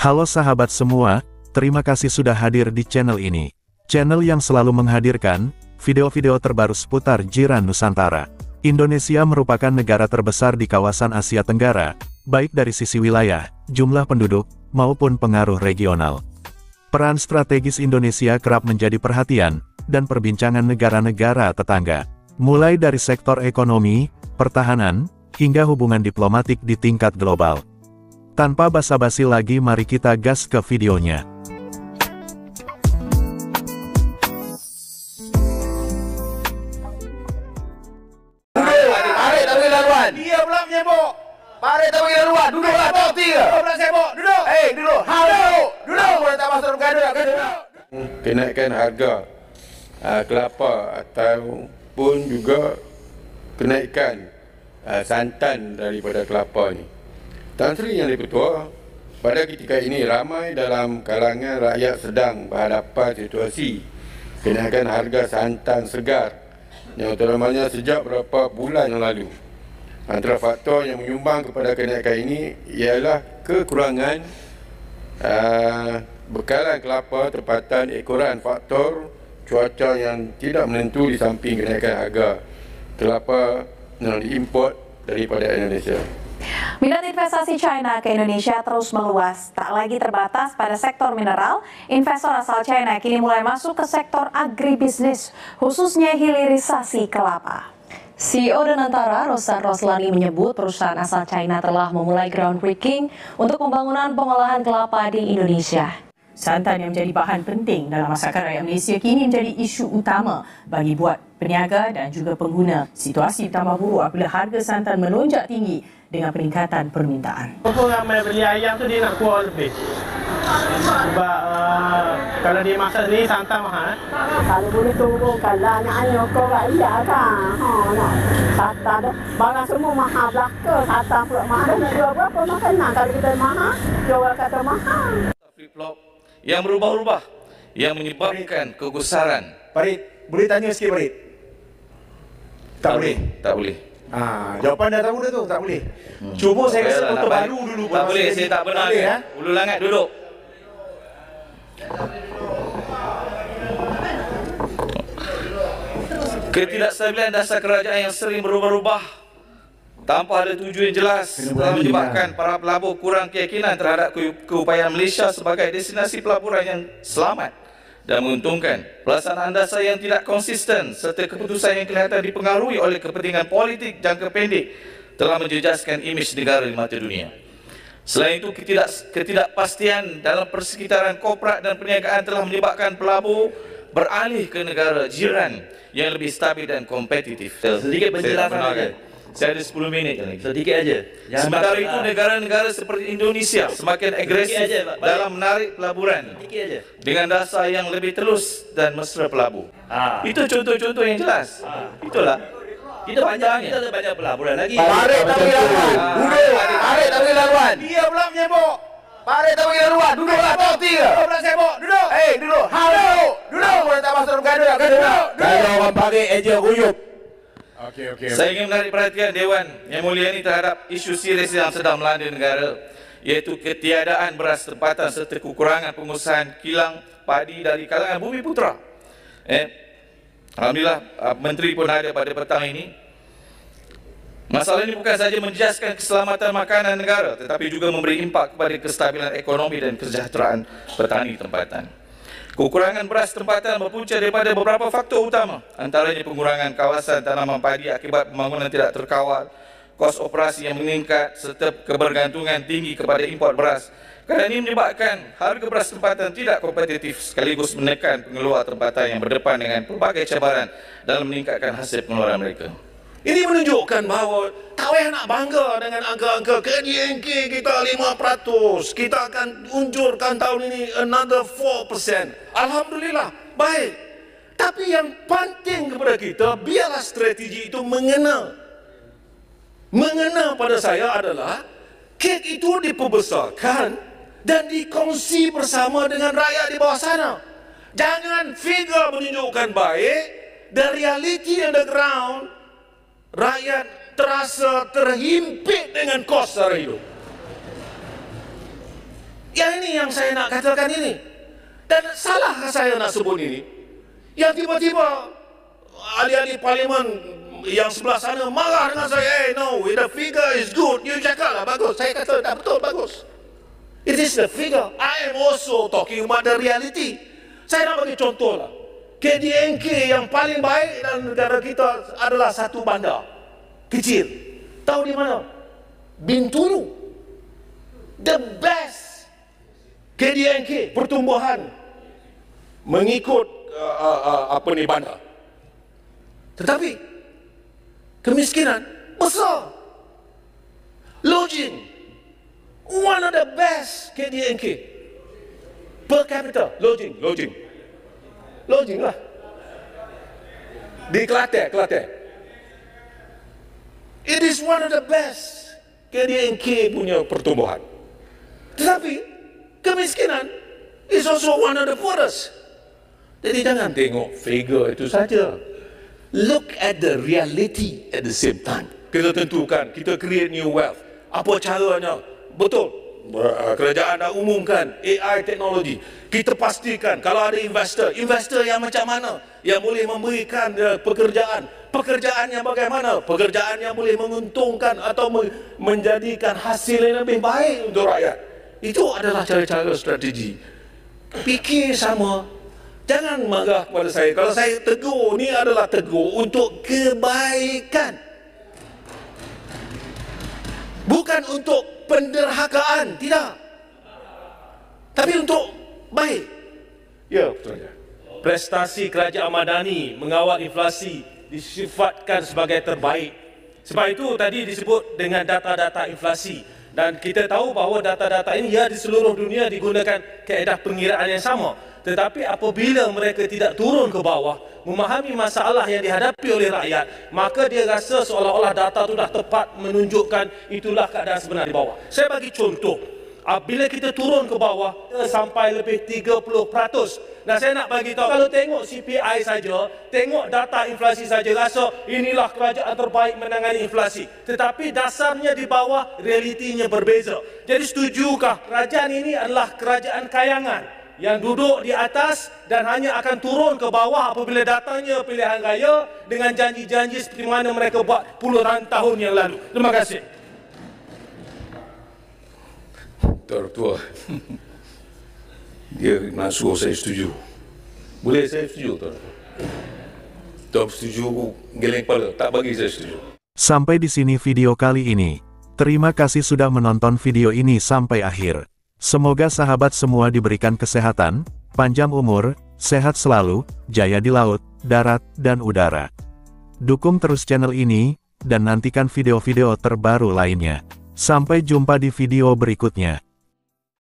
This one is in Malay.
Halo sahabat semua, terima kasih sudah hadir di channel ini. Channel yang selalu menghadirkan video-video terbaru seputar jiran Nusantara. Indonesia merupakan negara terbesar di kawasan Asia Tenggara, baik dari sisi wilayah, jumlah penduduk, maupun pengaruh regional. Peran strategis Indonesia kerap menjadi perhatian dan perbincangan negara-negara tetangga, mulai dari sektor ekonomi, pertahanan, hingga hubungan diplomatik di tingkat global. Tanpa basa-basi lagi, mari kita gas ke videonya. Parit tak boleh laluan. Dia pula menyebut. Parit tak boleh laluan. Duduklah kau tiga. Kau pula sibuk. Duduk. Duduk. Duduk. Duduk. Kau tak masuk dalam gaduh. Kenaikan harga kelapa ataupun juga kenaikan santan daripada kelapa ni. Tan Sri Yang di-Pertua, pada ketika ini ramai dalam kalangan rakyat sedang berhadapan situasi kenaikan harga santan segar yang terutamanya sejak beberapa bulan yang lalu. Antara faktor yang menyumbang kepada kenaikan ini ialah kekurangan bekalan kelapa tempatan ekoran, faktor cuaca yang tidak menentu di samping kenaikan harga kelapa yang diimport daripada Indonesia. Minat investasi China ke Indonesia terus meluas, tak lagi terbatas pada sektor mineral. Investor asal China kini mulai masuk ke sektor agribisnis, khususnya hilirisasi kelapa. CEO Danantara, Rosan Roslani, menyebut perusahaan asal China telah memulai groundbreaking untuk pembangunan pengolahan kelapa di Indonesia. Santan yang menjadi bahan penting dalam masakan rakyat Malaysia kini menjadi isu utama bagi buat peniaga dan juga pengguna. Situasi tambah buruk apabila harga santan melonjak tinggi dengan peningkatan permintaan. Apa ramai beli ayam tu dia nak kuah lebih. Sebab kalau dia masak sendiri santan mahal. Kalau boleh turun kalau nak ayam kau kat iya kan. Nak santan dah. Barang semua mahal belaka. Santan pula mahal. Nak jual berapa makanan kalau kita mahal. Jual kata mahal. Flip-flop yang berubah-ubah yang menyebabkan kegusaran. Parit, boleh tanya sikit Parit? Tak boleh. Tak boleh. Jawapan dah tahu dah tu, tak boleh. Cuba saya rasa foto baru dulu. Tak boleh, saya tak benar. Ulu Langat duduk. Ketidakstabilan dasar kerajaan yang sering berubah-ubah tanpa ada tujuan jelas telah menyebabkan para pelabur kurang keyakinan terhadap keupayaan Malaysia sebagai destinasi pelaburan yang selamat dan menguntungkan. Pelaksanaan dasar yang tidak konsisten serta keputusan yang kelihatan dipengaruhi oleh kepentingan politik jangka pendek telah menjejaskan imej negara di mata dunia. Selain itu, ketidakpastian dalam persekitaran korporat dan perniagaan telah menyebabkan pelabur beralih ke negara jiran yang lebih stabil dan kompetitif. Sedikit penjelasan saja. Saya ada 10 minit lagi. Sedikit aja. Sementara itu, negara-negara seperti Indonesia semakin agresif dalam menarik pelaburan dengan dasar yang lebih telus dan mesra pelabur. Itu contoh-contoh yang jelas. Itulah. Kita ada banyak pelaburan lagi. Parit tak boleh laluan. Duduk. Parit tak boleh laluan. Dia pula menyebut. Parit tak boleh laluan. Duduklah kau tiga. Kau pula sibuk. Duduk. Duduk. Duduk. Duduk. Kau tak masuk dalam gaduh. Duduk. Kalau orang parit eja uyup. Okey. Saya ingin menarik perhatian Dewan Yang Mulia ini terhadap isu serius yang sedang melanda negara, iaitu ketiadaan beras tempatan serta kekurangan pengusahaan kilang padi dari kalangan Bumi Putra. Alhamdulillah, Menteri pun ada pada petang ini. Masalah ini bukan saja menjejaskan keselamatan makanan negara, tetapi juga memberi impak kepada kestabilan ekonomi dan kesejahteraan petani tempatan. Kekurangan beras tempatan berpunca daripada beberapa faktor utama, antaranya pengurangan kawasan tanaman padi akibat pembangunan tidak terkawal, kos operasi yang meningkat serta kebergantungan tinggi kepada import beras. Kerana ini menyebabkan harga beras tempatan tidak kompetitif sekaligus menekan pengeluar tempatan yang berdepan dengan pelbagai cabaran dalam meningkatkan hasil pengeluaran mereka. Ini menunjukkan bahawa tak payah nak bangga dengan angka-angka KDNK kita 5%. Kita akan unjurkan tahun ini another 4%. Alhamdulillah, baik. Tapi yang penting kepada kita, biarlah strategi itu mengena. Mengena pada saya adalah kek itu diperbesarkan dan dikongsi bersama dengan rakyat di bawah sana. Jangan figure menunjukkan baik, the reality on the ground, rakyat terasa terhimpit dengan kos sara hidup. Yang ini yang saya nak katakan ini. Dan salahkah saya nak sebut ini? Yang tiba-tiba ahli-ahli parlimen yang sebelah sana marah dengan saya. No, the figure is good. You cakap lah bagus. Saya kata dah betul, bagus. It is the figure. I am also talking about the reality. Saya nak bagi contoh lah. KDNK yang paling baik dalam negara kita adalah satu bandar kecil. Tahu di mana? Bintulu. The best KDNK pertumbuhan mengikut bandar. Tetapi kemiskinan besar. Lodging, one of the best KDNK per capita. Lodging lah di Kelantan. It is one of the best KDNK punya pertumbuhan. Tetapi kemiskinan is also one of the poorest. Jadi jangan tengok figure itu saja. Look at the reality at the same time. Kita tentukan, kita create new wealth. Apa caranya? Betul. Kerajaan dah umumkan AI teknologi. Kita pastikan kalau ada investor yang macam mana yang boleh memberikan pekerjaan yang bagaimana, pekerjaan yang boleh menguntungkan atau menjadikan hasil yang lebih baik untuk rakyat. Itu adalah cara-cara strategi. Fikir sama. Jangan marah kepada saya. Kalau saya tegur, ni adalah tegur untuk kebaikan. Bukan untuk penderhakaan, tidak. Tapi untuk baik. Ya, betul. Prestasi Kerajaan Madani mengawal inflasi disifatkan sebagai terbaik. Sebab itu tadi disebut dengan data-data inflasi. Dan kita tahu bahawa data-data ini di seluruh dunia digunakan kaedah pengiraan yang sama. Tetapi apabila mereka tidak turun ke bawah, memahami masalah yang dihadapi oleh rakyat, maka dia rasa seolah-olah data itu dah tepat menunjukkan itulah keadaan sebenar di bawah. Saya bagi contoh, bila kita turun ke bawah sampai lebih 30%. Nah, saya nak bagi tahu, kalau tengok CPI saja, tengok data inflasi saja, rasa inilah kerajaan terbaik menangani inflasi. Tetapi dasarnya di bawah, realitinya berbeza. Jadi setujukah kerajaan ini adalah kerajaan kayangan yang duduk di atas dan hanya akan turun ke bawah apabila datangnya pilihan raya dengan janji-janji seperti mana mereka buat puluhan tahun yang lalu? Terima kasih. Tertua. Dia nak suruh saya setuju. Boleh saya setuju, Tuan? Tak setuju, geleng kepala. Tak bagi saya setuju. Sampai di sini video kali ini. Terima kasih sudah menonton video ini sampai akhir. Semoga sahabat semua diberikan kesehatan, panjang umur, sehat selalu, jaya di laut, darat, dan udara. Dukung terus channel ini, dan nantikan video-video terbaru lainnya. Sampai jumpa di video berikutnya.